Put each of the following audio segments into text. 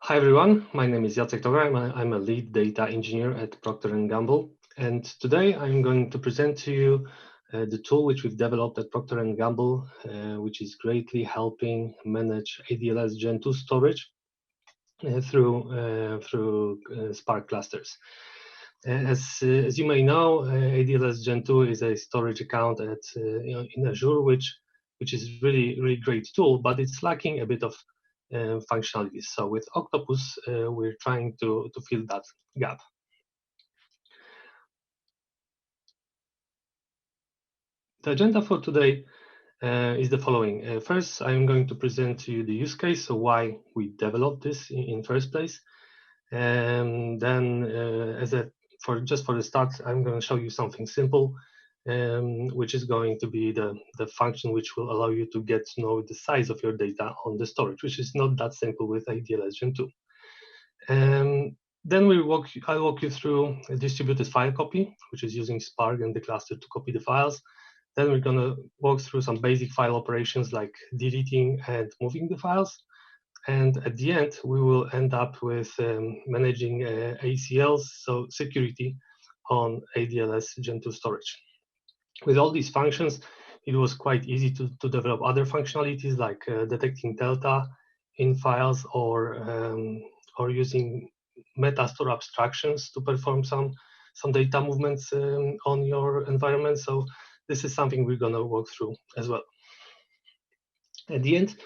Hi everyone, my name is Jacek Togar. I'm a lead data engineer at Procter Gamble, and today I'm going to present to you the tool which we've developed at Procter Gamble, which is greatly helping manage ADLS gen2 storage through Spark clusters. As you may know, ADLS gen2 is a storage account in Azure, which is really great tool, but it's lacking a bit of functionalities. So with Octopus, we're trying to fill that gap. The agenda for today is the following. First, I'm going to present to you the use case, so why we developed this in first place. And then, for the start, I'm going to show you something simple, which is going to be the function which will allow you to get to know the size of your data on the storage, which is not that simple with ADLS gen2. Then I'll walk you through a distributed file copy, which is using Spark and the cluster to copy the files. Then we're going to walk through some basic file operations like deleting and moving the files. And at the end, we will end up with managing ACLs, so security on ADLS gen2 storage. With all these functions, it was quite easy to develop other functionalities like detecting delta in files or using metastore abstractions to perform some data movements on your environment. So this is something we're going to walk through as well. At the end,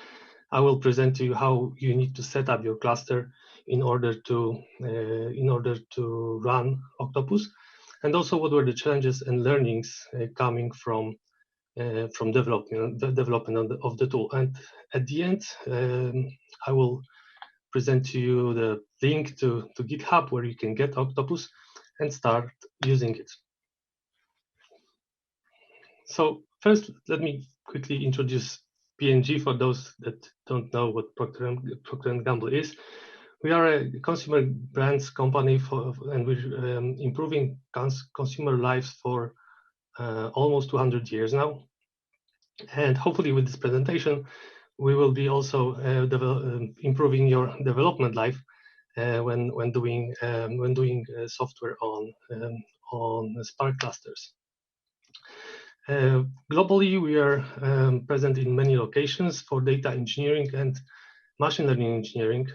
I will present to you how you need to set up your cluster in order to run Octopus, and also what were the challenges and learnings coming from development of the tool. And at the end, I will present to you the link to GitHub where you can get Octopus and start using it. So first, let me quickly introduce P&G for those that don't know what Procter Gamble is. We are a consumer brands company and we're improving consumer lives for almost 200 years now. And hopefully with this presentation, we will be also improving your development life when doing software on Spark clusters. Globally, we are present in many locations for data engineering and machine learning engineering.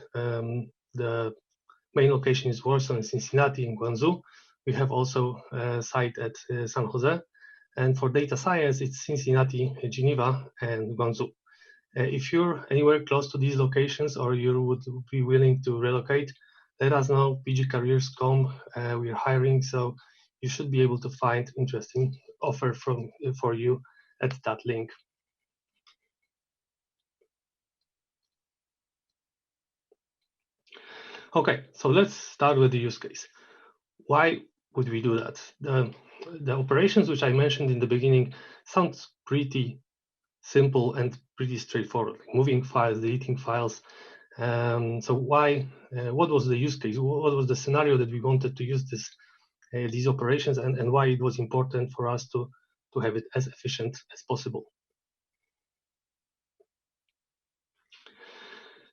The main location is Warsaw and Cincinnati in Guangzhou. We have also a site at San Jose. And for data science, it's Cincinnati, Geneva, and Guangzhou. If you're anywhere close to these locations or you would be willing to relocate, let us know, pgcareers.com. We are hiring, so you should be able to find interesting offer for you at that link. Okay, so let's start with the use case. Why would we do that? The operations which I mentioned in the beginning sounds pretty simple and pretty straightforward, like moving files, deleting files. So why? What was the use case? What was the scenario that we wanted to use these operations, and why it was important for us to have it as efficient as possible?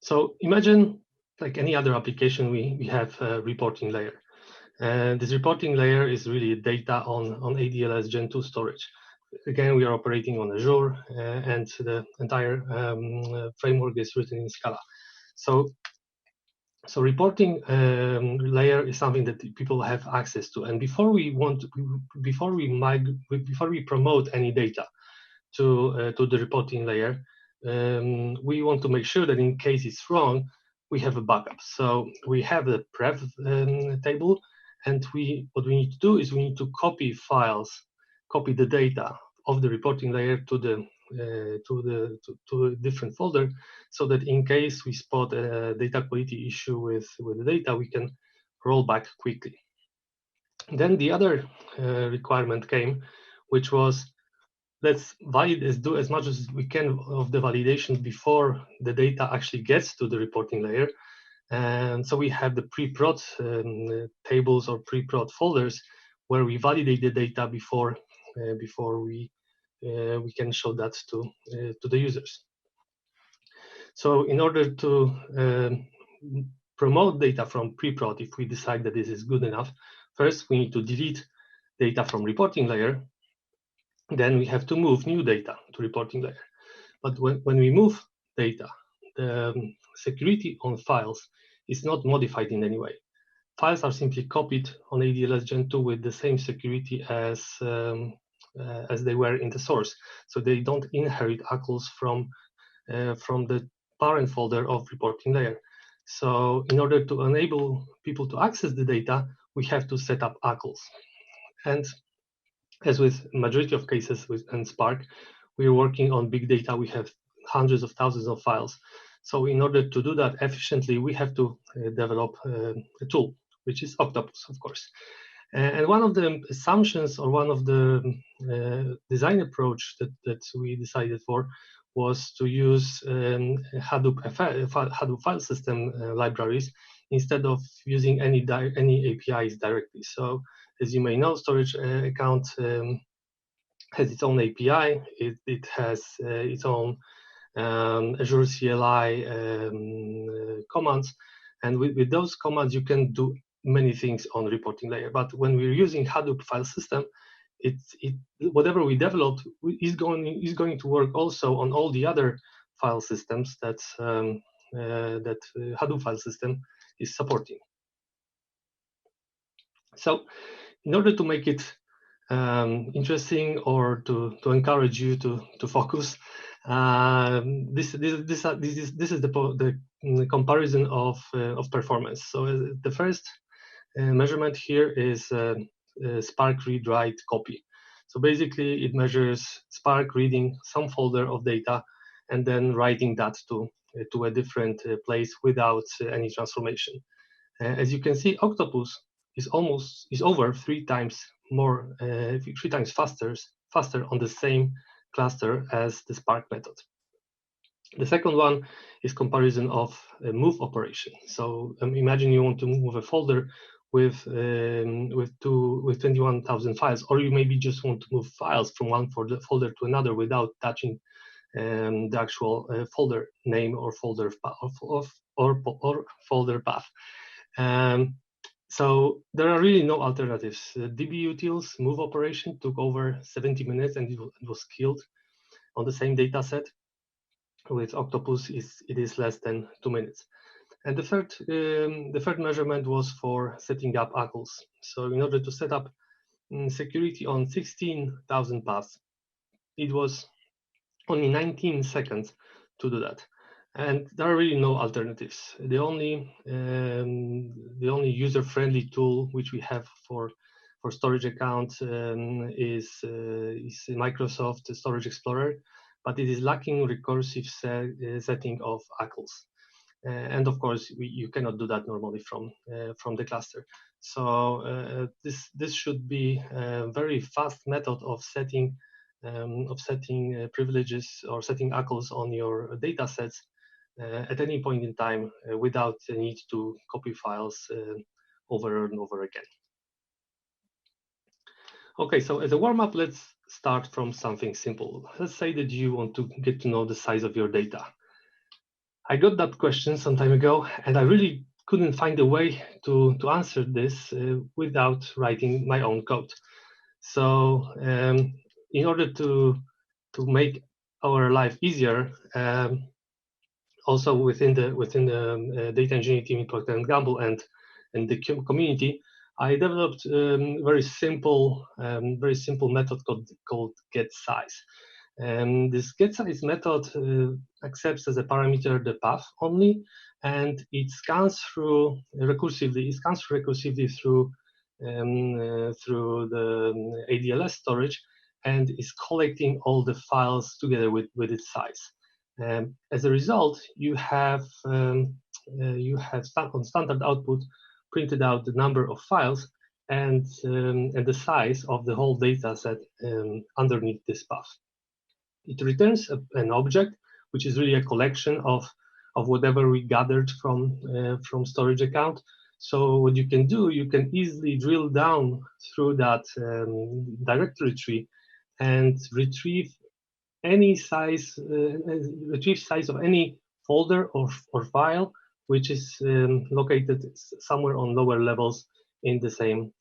So imagine, like any other application, we have a reporting layer. And this reporting layer is really data on ADLS gen2 storage. Again, we are operating on Azure, and the entire framework is written in Scala. So reporting layer is something that people have access to. And before we promote any data to the reporting layer, we want to make sure that in case it's wrong, we have a backup. So we have the pref table, and what we need to do is we need to copy the data of the reporting layer to a different folder, so that in case we spot a data quality issue with the data, we can roll back quickly. Then the other requirement came, which was, let's do as much as we can of the validation before the data actually gets to the reporting layer. And so we have the pre-prod tables or pre-prod folders where we validate the data before we can show that to the users. So in order to promote data from pre-prod if we decide that this is good enough. First, we need to delete data from reporting layer. Then we have to move new data to reporting layer. But when we move data, the security on files is not modified in any way. Files are simply copied on ADLS gen2 with the same security as they were in the source. So they don't inherit ACLs from the parent folder of reporting layer. So in order to enable people to access the data, we have to set up ACLs. And as with majority of cases with Spark, we are working on big data. We have hundreds of thousands of files. So in order to do that efficiently, we have to develop a tool, which is Octopus, of course. And one of the assumptions or one of the design approach that we decided for was to use Hadoop file system libraries instead of using any APIs directly. So as you may know, storage account has its own API. It has its own Azure CLI commands. And with those commands, you can do many things on reporting layer. But when we're using Hadoop file system, whatever we developed is going to work also on all the other file systems that Hadoop file system is supporting. So in order to make it interesting or to encourage you to focus, this is the comparison of performance. So the first measurement here is Spark read write copy. So basically, it measures Spark reading some folder of data and then writing that to a different place without any transformation. As you can see, Octopus is over 3 times more, 3 times faster on the same cluster as the Spark method. The second one is comparison of a move operation. So imagine you want to move a folder with 21,000 files, or you maybe just want to move files from one folder to another without touching the actual folder name or folder path. So there are really no alternatives. DBUtil's move operation took over 70 minutes and it was killed on the same data set. With Octopus, it is less than 2 minutes. And the third measurement was for setting up ACLs. So in order to set up security on 16,000 paths, it was only 19 seconds to do that. And there are really no alternatives. The only user-friendly tool which we have for storage account is Microsoft Storage Explorer, but it is lacking recursive setting of ACLs. And of course, you cannot do that normally from the cluster. So this should be a very fast method of setting privileges or setting ACLs on your data sets at any point in time without the need to copy files over and over again. Okay, so as a warm-up, let's start from something simple. Let's say that you want to get to know the size of your data. I got that question some time ago, and I really couldn't find a way to answer this without writing my own code. So in order to make our life easier, also within the data engineering team in Procter Gamble and the community, I developed very simple method called getSize. This getSize method accepts as a parameter the path only, and it scans through recursively through the ADLS storage and is collecting all the files together with its size. As a result, you have on standard output printed out the number of files and the size of the whole data set underneath this path. It returns an object, which is really a collection of whatever we gathered from storage account. So what you can do, you can easily drill down through that directory tree and retrieve any size, size of any folder or file which is located somewhere on lower levels in the same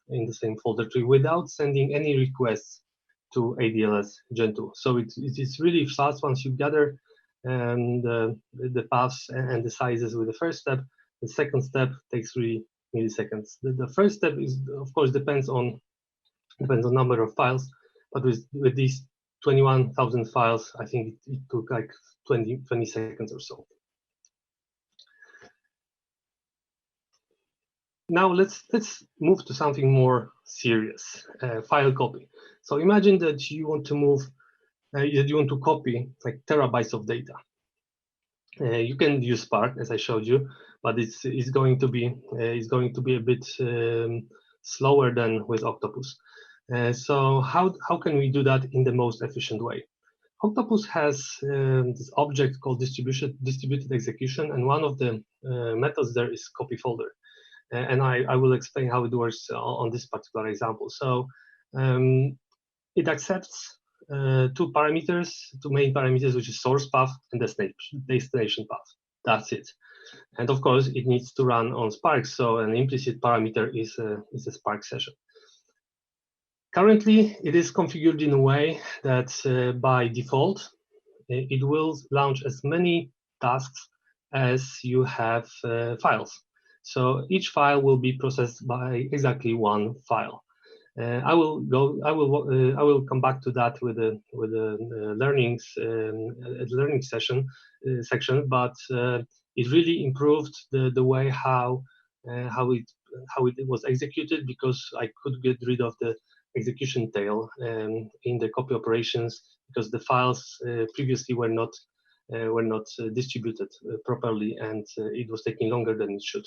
folder tree without sending any requests to ADLS gen2. So it is really fast once you gather the paths and the sizes with the first step. The second step takes 3 milliseconds. The first step is, of course, depends on number of files, but with these 21,000 files, I think it took like 20 seconds or so. Now let's move to something more serious, file copy. So imagine that you want to move, that you want to copy like terabytes of data. You can use Spark, as I showed you, but it's going to be a bit slower than with Octopus. So how can we do that in the most efficient way? Octopus has this object called distributed execution, and one of the methods there is copy folder. And I will explain how it works on this particular example. So it accepts two main parameters, which is source path and destination path. That's it. And of course, it needs to run on Spark, so an implicit parameter is a Spark session. Currently, it is configured in a way that by default, it will launch as many tasks as you have files. So each file will be processed by exactly one file. I will come back to that with a learning section, but it really improved the way how it was executed, because I could get rid of the execution tail in the copy operations, because the files previously were not distributed properly, and it was taking longer than it should.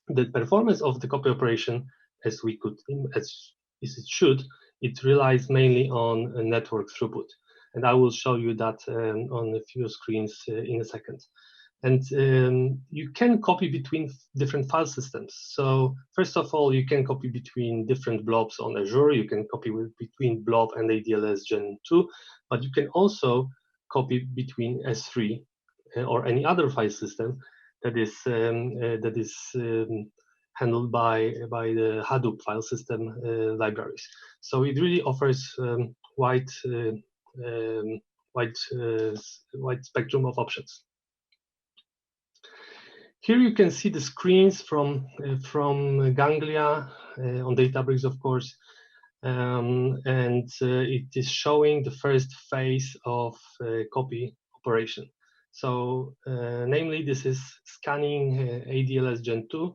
The performance of the copy operation, as it should, it relies mainly on network throughput, and I will show you that on a few screens in a second. And you can copy between different file systems. So first of all, you can copy between different blobs on Azure. You can copy between blob and ADLS gen2, but you can also copy between S3 or any other file system that is handled by the Hadoop file system libraries. So it really offers wide spectrum of options. Here you can see the screens from Ganglia on Databricks, of course, and it is showing the first phase of copy operation. So, namely, this is scanning ADLS gen2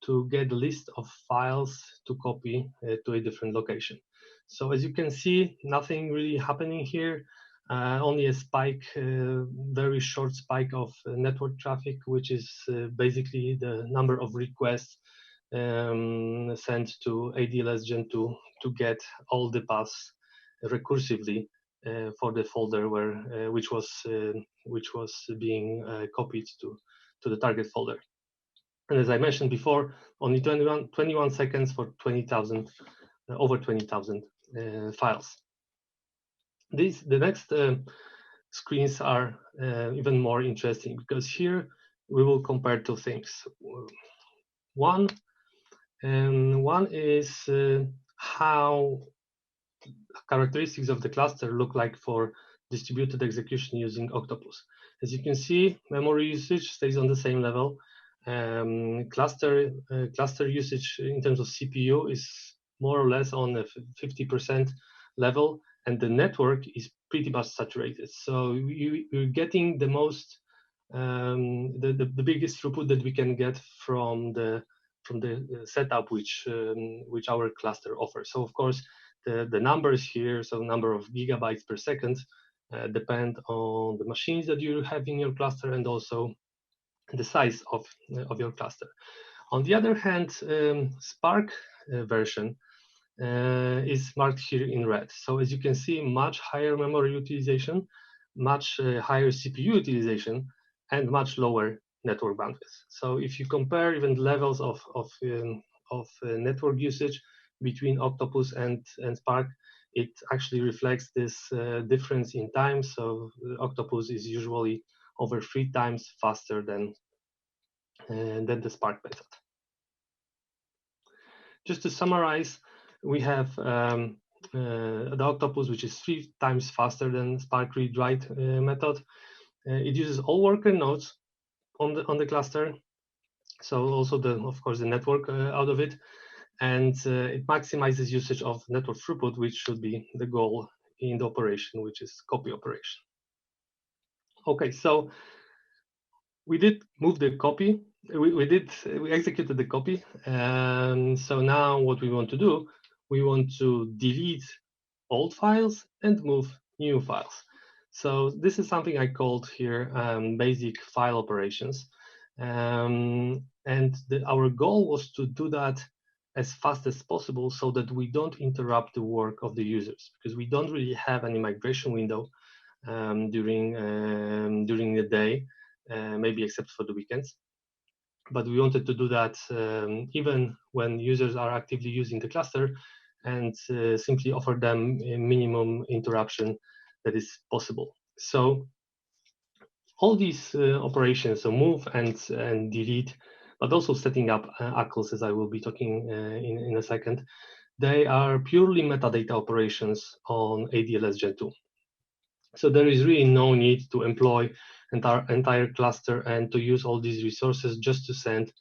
to get a list of files to copy to a different location. So, as you can see, nothing really happening here. Only a spike, very short spike of network traffic, which is basically the number of requests sent to ADLS gen2 to get all the paths recursively for the folder which was being copied to the target folder. And as I mentioned before, only 21 seconds for 20,000 over 20,000 files. The next screens are even more interesting, because here we will compare two things. One is how characteristics of the cluster look like for distributed execution using Octopus. As you can see, memory usage stays on the same level. Cluster usage in terms of CPU is more or less on a 50% level, and the network is pretty much saturated. So you're getting the most, the biggest throughput that we can get from the setup which our cluster offers. So of course, the numbers here, so number of gigabytes per second, depend on the machines that you have in your cluster and also the size of your cluster. On the other hand, Spark version is marked here in red. So as you can see, much higher memory utilization, much higher CPU utilization, and much lower network bandwidth. So if you compare even levels of network usage between Octopus and Spark, it actually reflects this difference in time. So Octopus is usually over 3 times faster than and then the Spark method. Just to summarize, we have the Octopus, which is 3 times faster than Spark read-write method. It uses all worker nodes on the cluster, so also of course the network out of it, and it maximizes usage of network throughput, which should be the goal in the operation, which is copy operation. Okay, so we did move the copy. We executed the copy, and so now what we want to do, we want to delete old files and move new files. So this is something I called here basic file operations, and our goal was to do that as fast as possible so that we don't interrupt the work of the users, because we don't really have any migration window during the day, maybe except for the weekends. But we wanted to do that even when users are actively using the cluster, and simply offer them a minimum interruption that is possible. So all these operations, so move and delete, but also setting up ACLs, as I will be talking in a second, they are purely metadata operations on ADLS gen2. So there is really no need to employ entire cluster and to use all these resources just to send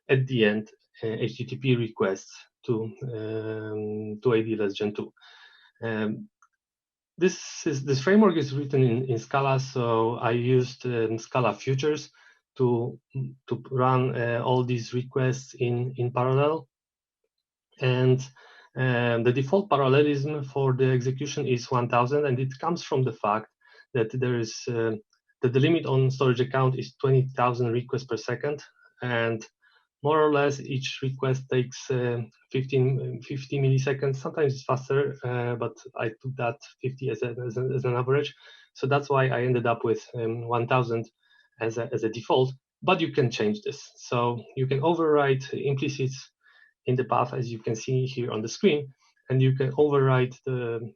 at the end HTTP requests to ADLS gen2. This framework is written in Scala, so I used Scala futures to run all these requests in parallel. And the default parallelism for the execution is 1000, and it comes from the fact that there is that the limit on storage account is 20,000 requests per second, and more or less each request takes 50 milliseconds. Sometimes it's faster, but I took that 50 as an average. So that's why I ended up with 1000 as a default. But you can change this. So you can override implicits in the path, as you can see here on the screen, and you can override the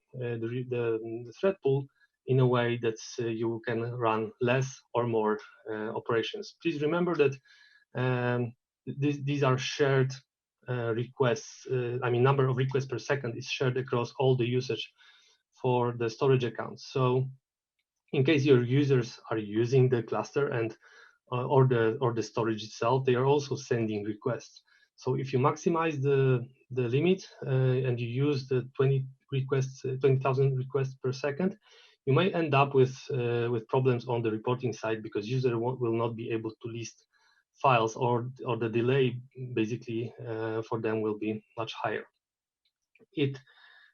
thread pool in a way that you can run less or more operations. Please remember that these are shared requests. I mean, number of requests per second is shared across all the usage for the storage accounts. So in case your users are using the cluster and or the storage itself, they are also sending requests. So if you maximize the limit and you use the 20,000 requests per second, you may end up with problems on the reporting side, because user will not be able to list files, or the delay basically for them will be much higher. It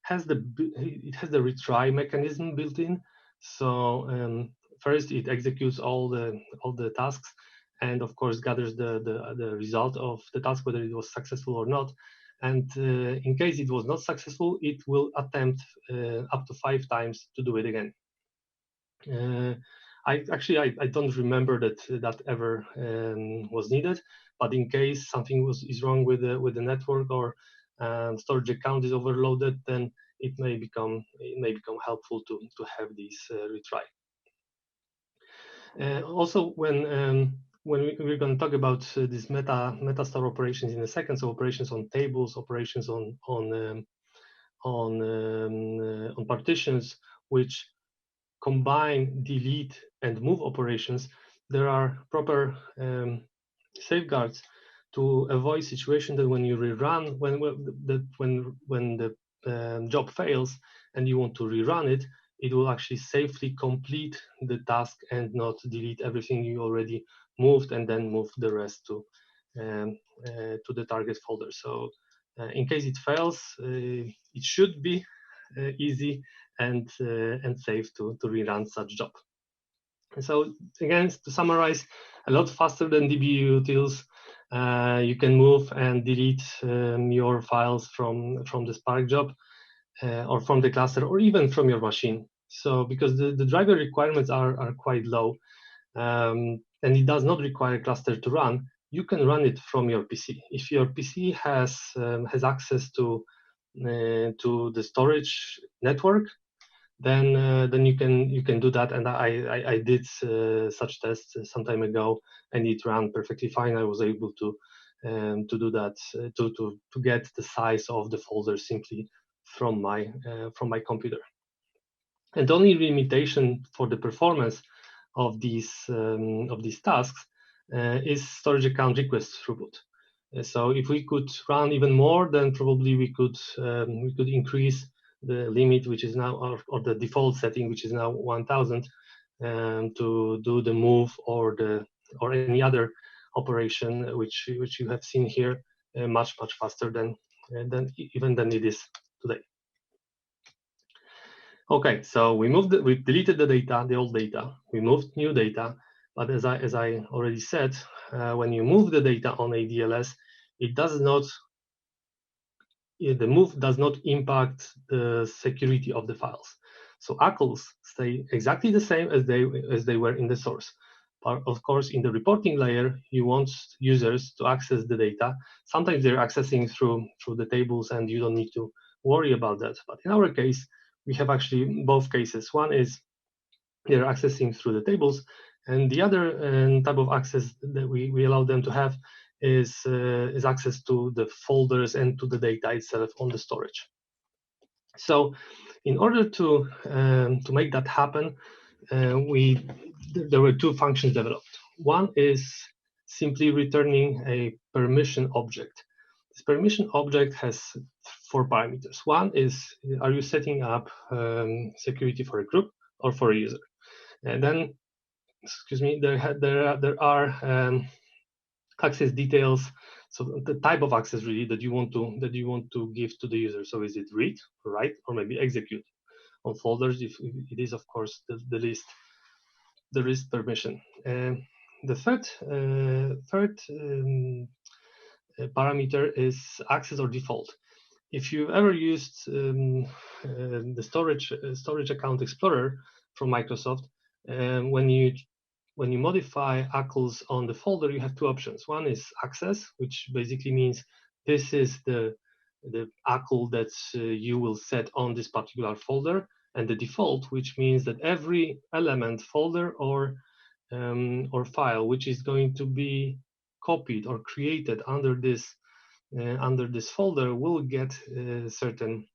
has the retry mechanism built in. So first it executes all the tasks, and of course gathers the result of the task, whether it was successful or not. And in case it was not successful, it will attempt up to 5 times to do it again. I don't remember that ever was needed, but in case something is wrong with the network, or storage account is overloaded, then it may become helpful to have these retry. Also, when we're going to talk about these meta store operations in a second, so operations on tables, operations on partitions, which combine delete and move operations, there are proper safeguards to avoid situation that when you rerun, when the job fails and you want to rerun it, it will actually safely complete the task and not delete everything you already moved and then move the rest to the target folder. So in case it fails, it should be easy and safe to rerun such job. So again, to summarize, a lot faster than DB utils. You can move and delete your files from the Spark job or from the cluster, or even from your machine. So because the driver requirements are quite low, and it does not require cluster to run, you can run it from your PC. If your PC has access to the storage network, then you can do that. And I did such tests some time ago, and it ran perfectly fine. I was able to do that to get the size of the folder simply from my computer. And the only limitation for the performance of these tasks is storage account request throughput. So if we could run even more, then probably we could increase the limit, which is now, or the default setting, which is now 1,000, to do the move or any other operation which you have seen here much faster than it is today. Okay, so we deleted the data, the old data. We moved new data, but as I already said, when you move the data on ADLS, the move does not impact the security of the files. So ACLs stay exactly the same as they were in the source. But of course, in the reporting layer, you want users to access the data. Sometimes they're accessing through the tables, and you don't need to worry about that. But in our case, we have actually both cases. One is they're accessing through the tables, and the other type of access that we allow them to have is access to the folders and to the data itself on the storage. So in order to make that happen, there were two functions developed. One is simply returning a permission object. This permission object has 4 parameters. One is, are you setting up security for a group or for a user? And then, excuse me, there are access details. So the type of access really that you want to give to the user. So is it read, write, or maybe execute on folders? If it is, of course, the list permission. The third parameter is access or default. If you've ever used the storage account explorer from Microsoft, when you modify ACLs on the folder, you have two options. One is access, which basically means this is the ACL that you will set on this particular folder, and the default, which means that every element, folder or file, which is going to be copied or created under this folder, will get certain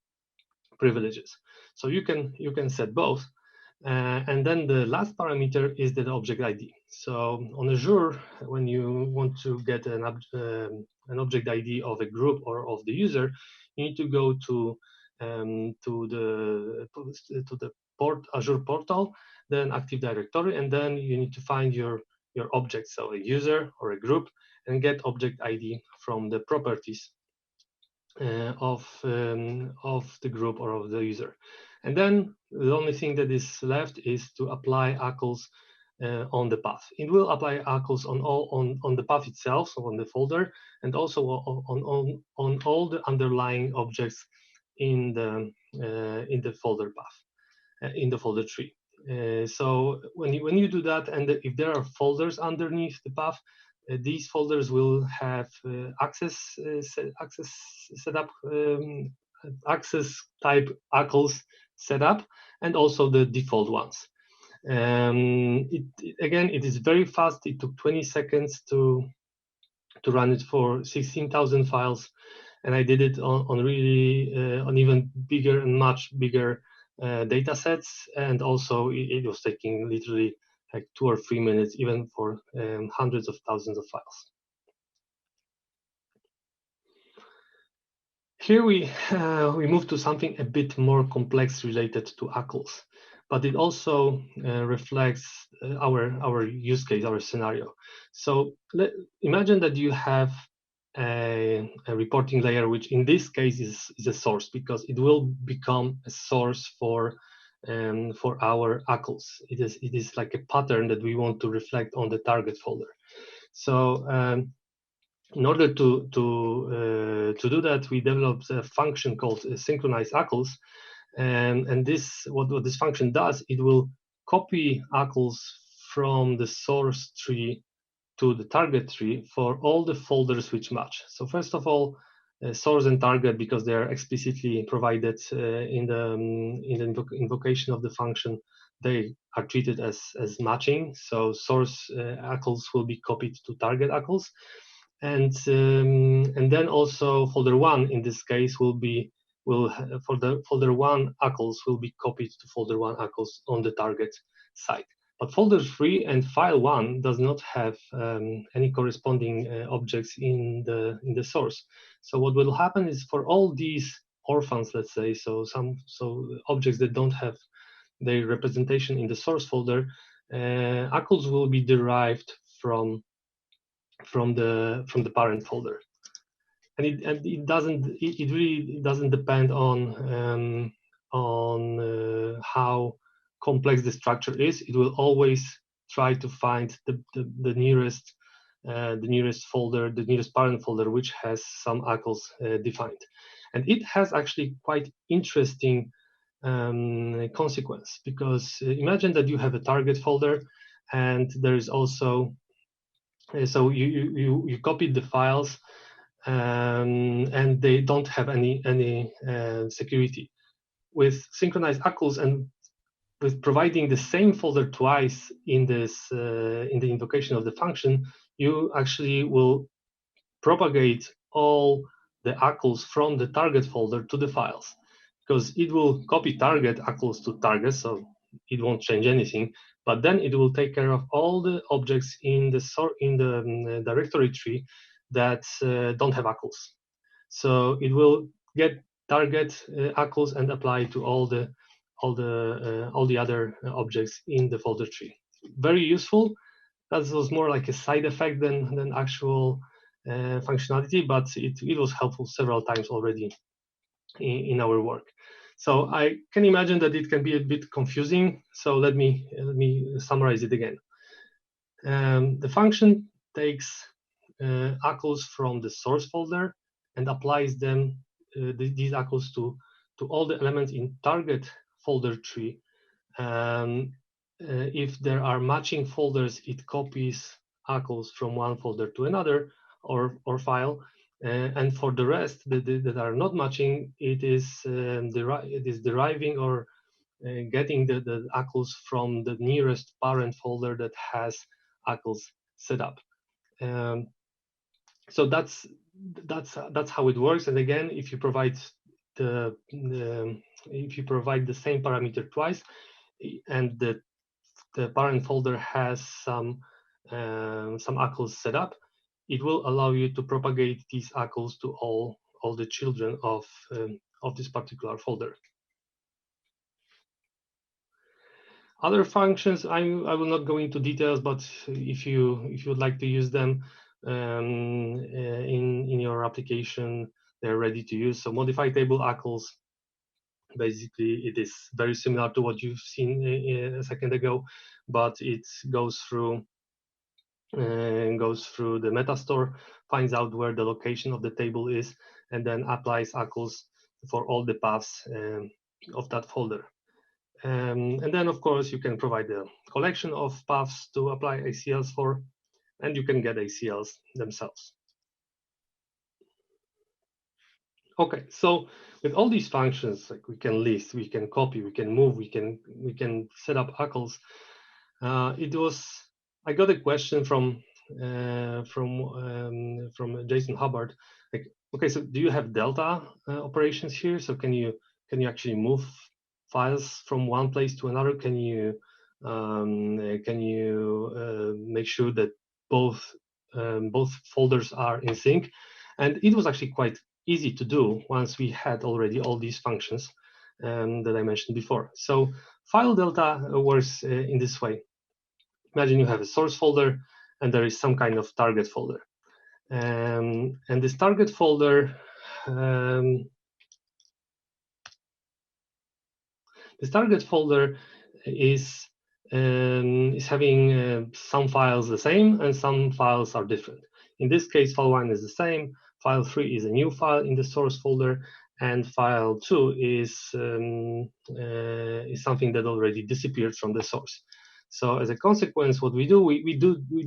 privileges. So you can set both. And then the last parameter is the object ID. So on Azure, when you want to get an object ID of a group or of the user, you need to go to the Azure portal, then Active Directory, and then you need to find your object, so a user or a group, and get object ID from the properties of the group or of the user. And then the only thing that is left is to apply ACLs on the path. It will apply ACLs on the path itself, so on the folder, and also on all the underlying objects in the folder path, in the folder tree. So when you do that, and if there are folders underneath the path, these folders will have access setup, access type ACLs set up, and also the default ones. Again, it is very fast. It took 20 seconds to run it for 16,000 files, and I did it on really on even bigger and much bigger data sets, and also it was taking literally like 2 or 3 minutes, even for hundreds of thousands of files. Here we move to something a bit more complex related to ACLs, but it also reflects our use case, our scenario. So imagine that you have a reporting layer, which in this case is a source, because it will become a source for our ACLs. It is like a pattern that we want to reflect on the target folder. So in order to do that, we developed a function called synchronize ACLs, and what this function does, it will copy ACLs from the source tree to the target tree for all the folders which match. So first of all, source and target, because they are explicitly provided in the invocation of the function, they are treated as matching. So source ACLs will be copied to target ACLs, and then also folder 1 in this case for the folder 1 ACLs will be copied to folder 1 ACLs on the target side. But folder 3 and file 1 does not have any corresponding objects in the source. So what will happen is, for all these orphans, let's say, so objects that don't have their representation in the source folder, ACLs will be derived from the parent folder, and it really doesn't depend on how complex the structure is. It will always try to find the nearest folder, the nearest parent folder, which has some ACLs defined. And it has actually quite interesting consequence, because imagine that you have a target folder, and there is also so you copied the files, and they don't have any security. With synchronized ACLs and with providing the same folder twice in the invocation of the function, you actually will propagate all the ACLs from the target folder to the files, because it will copy target ACLs to target, so it won't change anything. But then it will take care of all the objects in the directory tree that don't have ACLs. So it will get target ACLs and apply to all the other objects in the folder tree. Very useful. That was more like a side effect than actual functionality, but it was helpful several times already in our work. So I can imagine that it can be a bit confusing. So let me summarize it again. The function takes ACLs from the source folder and applies them these ACLs to all the elements in target folder tree. If there are matching folders, it copies ACLs from one folder to another or file. And for the rest that are not matching, it is deriving or getting the ACLs from the nearest parent folder that has ACLs set up. So that's how it works. And again, if you provide the same parameter twice, and the parent folder has some ACLs set up, it will allow you to propagate these ACLs to all the children of this particular folder. Other functions, I will not go into details, but if you would like to use them in your application, they're ready to use. So modify table ACLs. Basically, it is very similar to what you've seen a second ago, but it goes through the metastore, finds out where the location of the table is, and then applies ACLs for all the paths of that folder. And then, of course, you can provide a collection of paths to apply ACLs for, and you can get ACLs themselves. Okay, so with all these functions, like we can list, we can copy, we can move, we can set up ACLs. I got a question from Jason Hubbard, like, okay, so do you have delta operations here? So can you actually move files from one place to another? Can you make sure that both folders are in sync? And it was actually quite easy to do once we had already all these functions that I mentioned before. So file delta works in this way. Imagine you have a source folder and there is some kind of target folder. And this target folder is having some files the same and some files are different. In this case, file 1 is the same, file 3 is a new file in the source folder, and file 2 is something that already disappeared from the source. So as a consequence, what we do, we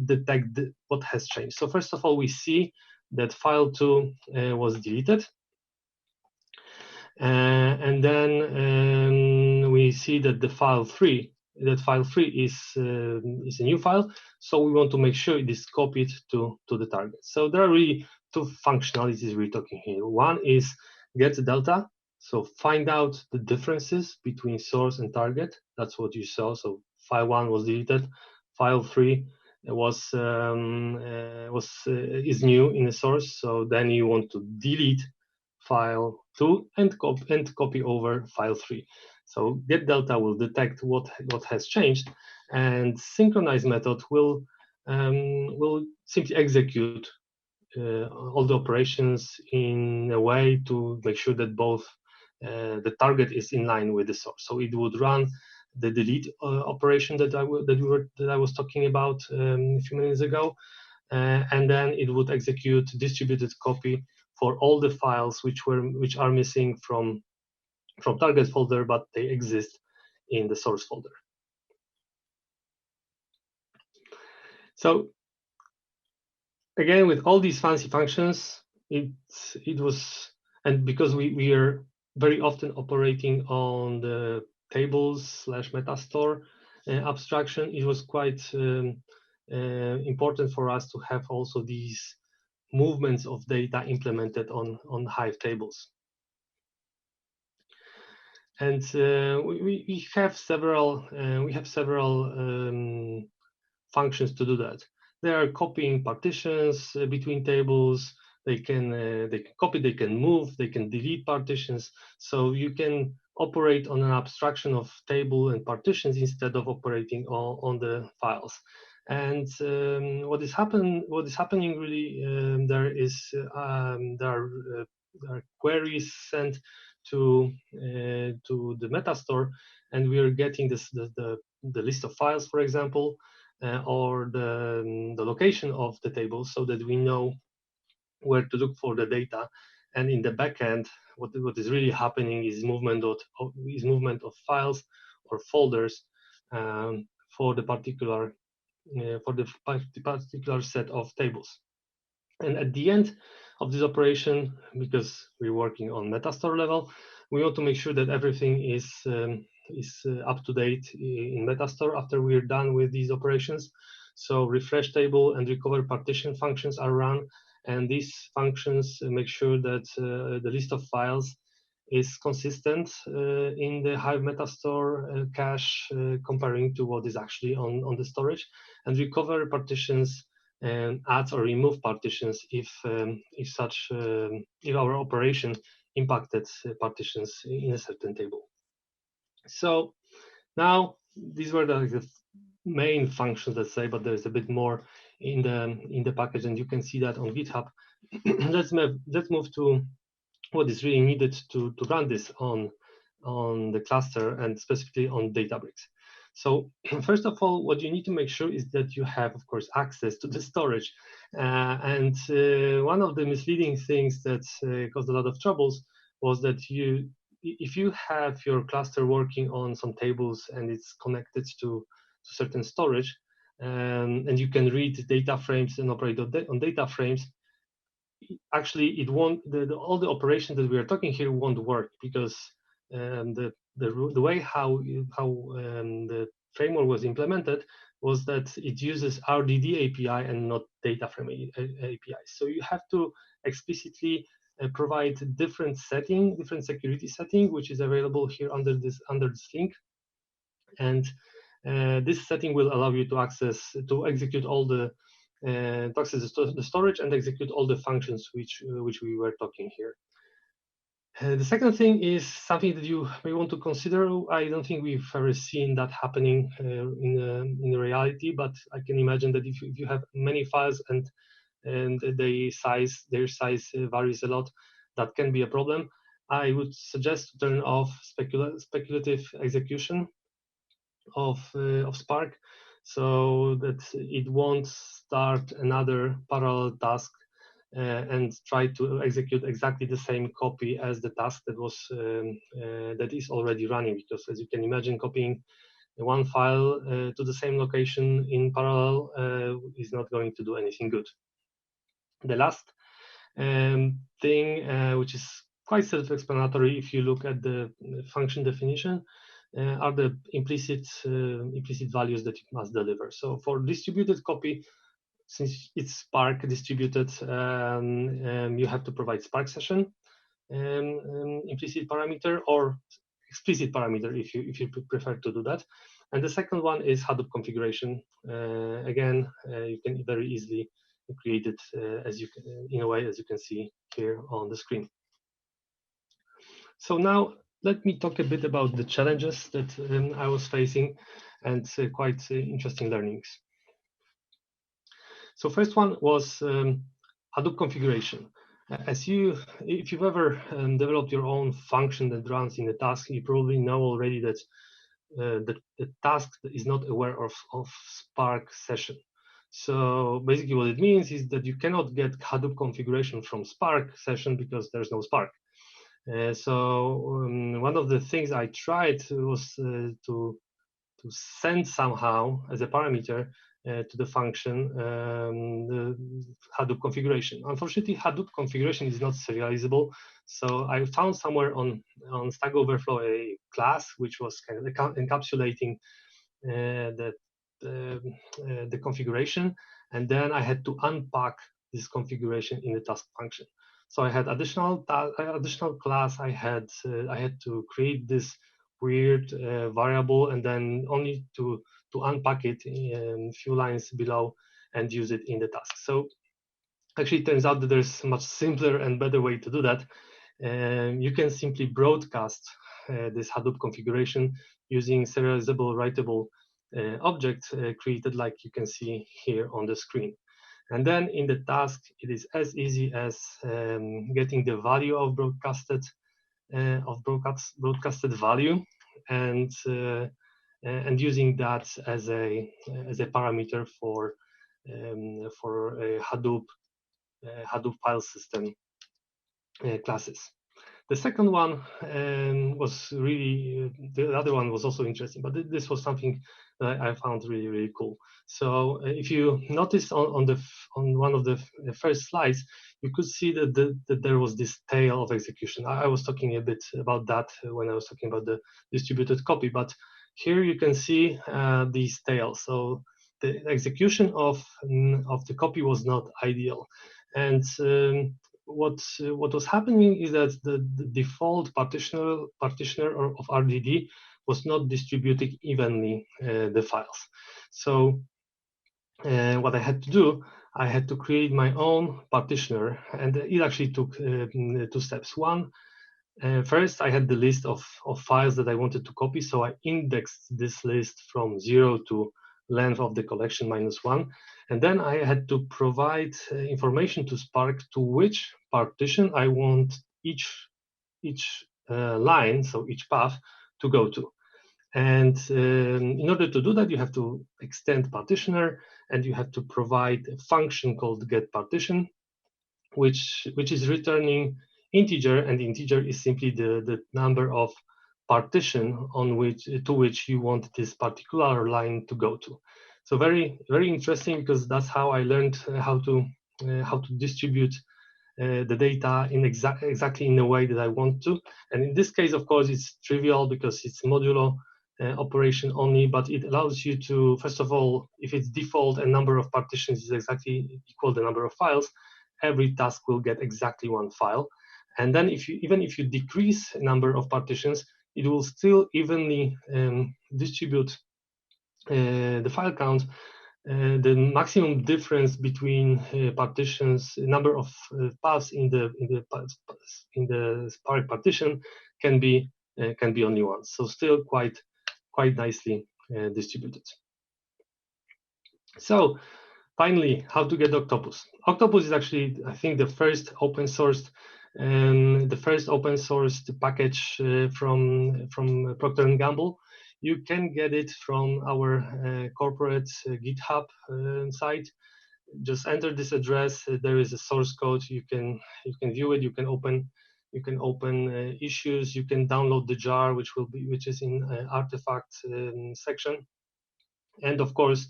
detect what has changed. So first of all, we see that file 2 was deleted. And then we see that the file 3 is a new file, so we want to make sure it is copied to the target. So there are really two functionalities we're talking here. One is get delta, so find out the differences between source and target. That's what you saw. So file 1 was deleted, file 3 is new in the source. So then you want to delete file 2 and copy over file 3. So get delta will detect what has changed, and synchronize method will simply execute all the operations in a way to make sure that both the target is in line with the source. So it would run the delete operation that I was talking about a few minutes ago, and then it would execute distributed copy for all the files which are missing from target folder, but they exist in the source folder. So again, with all these fancy functions, it was, and because we are very often operating on the tables / metastore abstraction, it was quite important for us to have also these movements of data implemented on Hive tables. And we have several functions to do that. They are copying partitions between tables. They can copy, they can move, they can delete partitions. So you can operate on an abstraction of table and partitions instead of operating on the files. And what is happening really, there are queries sent to the metastore, and we are getting the list of files, for example, or the location of the table, so that we know where to look for the data. And in the backend, what is really happening is movement of files or folders for the particular set of tables. And at the end of this operation, because we're working on metastore level, we want to make sure that everything is up to date in metastore after we're done with these operations. So refresh table and recover partition functions are run, and these functions make sure that the list of files is consistent in the Hive metastore cache comparing to what is actually on the storage, and recover partitions and add or remove partitions if our operation impacted partitions in a certain table. So now these were the main functions, let's say, but there's a bit more in the package, and you can see that on GitHub. let's move to what is really needed to run this on the cluster and specifically on Databricks. So first of all, what you need to make sure is that you have, of course, access to the storage. And one of the misleading things that caused a lot of troubles was that if you have your cluster working on some tables and it's connected to certain storage, and you can read data frames and operate on data frames, actually it won't, all the operations that we are talking here won't work, because the way how the framework was implemented was that it uses RDD API and not data frame API. So you have to explicitly provide different security setting, which is available here under this link. And this setting will allow you to execute all the to access the storage and execute all the functions which we were talking here. The second thing is something that you may want to consider. I don't think we've ever seen that happening in reality, but I can imagine that if you have many files and their size varies a lot, that can be a problem. I would suggest to turn off speculative execution of Spark, so that it won't start another parallel task and try to execute exactly the same copy as the task that is already running. Because as you can imagine, copying one file to the same location in parallel is not going to do anything good. The last thing, which is quite self-explanatory if you look at the function definition, are the implicit values that it must deliver. So for distributed copy, since it's Spark distributed, you have to provide Spark session implicit parameter or explicit parameter if you prefer to do that. And the second one is Hadoop configuration. Again, you can very easily create it in a way as you can see here on the screen. So now let me talk a bit about the challenges that I was facing and quite interesting learnings. So first one was Hadoop configuration. If you've ever developed your own function that runs in a task, you probably know already that the task is not aware of Spark session. So basically what it means is that you cannot get Hadoop configuration from Spark session because there's no Spark. So one of the things I tried was to send somehow as a parameter to the function the Hadoop configuration. Unfortunately, Hadoop configuration is not serializable. So I found somewhere on Stack Overflow a class which was kind of encapsulating the configuration, and then I had to unpack this configuration in the task function. So I had additional class. I had to create this weird variable and then only to unpack it in a few lines below and use it in the task. So actually it turns out that there's a much simpler and better way to do that. You can simply broadcast this Hadoop configuration using serializable writable object created like you can see here on the screen. And then in the task, it is as easy as getting the value of broadcasted value and using that as a parameter for a Hadoop file system classes. The second one was really, the other one was also interesting, but this was something that I found really, really cool. So if you notice on one of the first slides, you could see that there was this tail of execution. I was talking a bit about that when I was talking about the distributed copy, but here you can see these tails. So the execution of the copy was not ideal, and what was happening is that the default partitioner of RDD was not distributing evenly the files. So what I had to do, I had to create my own partitioner, and it actually took 2 steps. One, first I had the list of files that I wanted to copy, so I indexed this list from 0 to length of the collection -1, and then I had to provide information to Spark to which partition I want each line, so each path, to go to. And in order to do that, you have to extend partitioner, and you have to provide a function called getPartition, which is returning integer, and integer is simply the number of partition to which you want this particular line to go to. So very, very interesting, because that's how I learned how to distribute the data in exactly in the way that I want to. And in this case, of course, it's trivial because it's modulo operation only, but it allows you to, first of all, if it's default and number of partitions is exactly equal the number of files, every task will get exactly 1 file. And then even if you decrease number of partitions, it will still evenly distribute the file count. The maximum difference between partitions, number of paths in the Spark partition can be only 1. So still quite nicely distributed. So finally, how to get Octopus? Octopus is actually, I think, the first open sourced package from Procter Gamble. You can get it from our corporate GitHub site. Just enter this address. There is a source code. You can view it. You can open You can open issues. You can download the jar, which is in artifact section. And of course,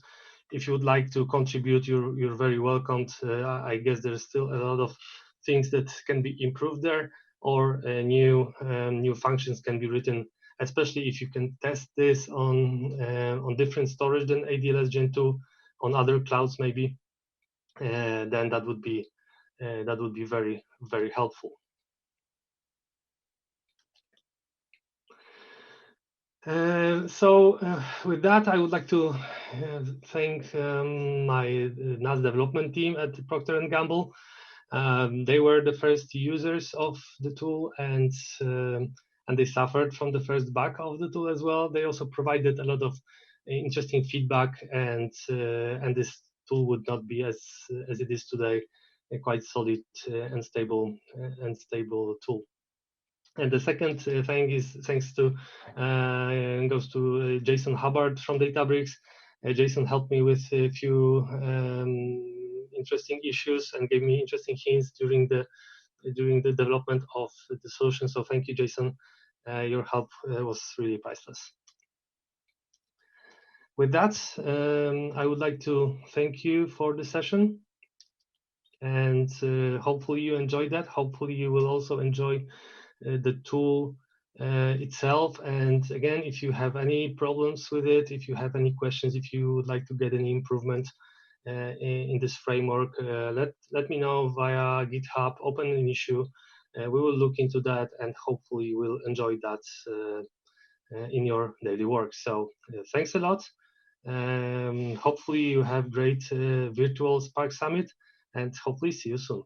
if you would like to contribute, you're very welcomed. I guess there's still a lot of things that can be improved there, or new functions can be written. Especially if you can test this on different storage than ADLS Gen 2, on other clouds maybe, then that would be very, very helpful. With that, I would like to thank my NAS development team at Procter Gamble. They were the first users of the tool, and they suffered from the first bug of the tool as well. They also provided a lot of interesting feedback, and this tool would not be as it is today, a quite solid and stable tool. And the second thing is thanks to goes to Jason Hubbard from Databricks. Jason helped me with a few interesting issues and gave me interesting hints during the development of the solution. So thank you, Jason. Your help was really priceless. With that, I would like to thank you for the session, and hopefully you enjoyed that. Hopefully you will also enjoy the tool itself. And again, if you have any problems with it, if you have any questions, if you would like to get any improvement in this framework, let me know via GitHub, open an issue. We will look into that, and hopefully you will enjoy that in your daily work. So thanks a lot. Hopefully you have great virtual Spark Summit, and hopefully see you soon.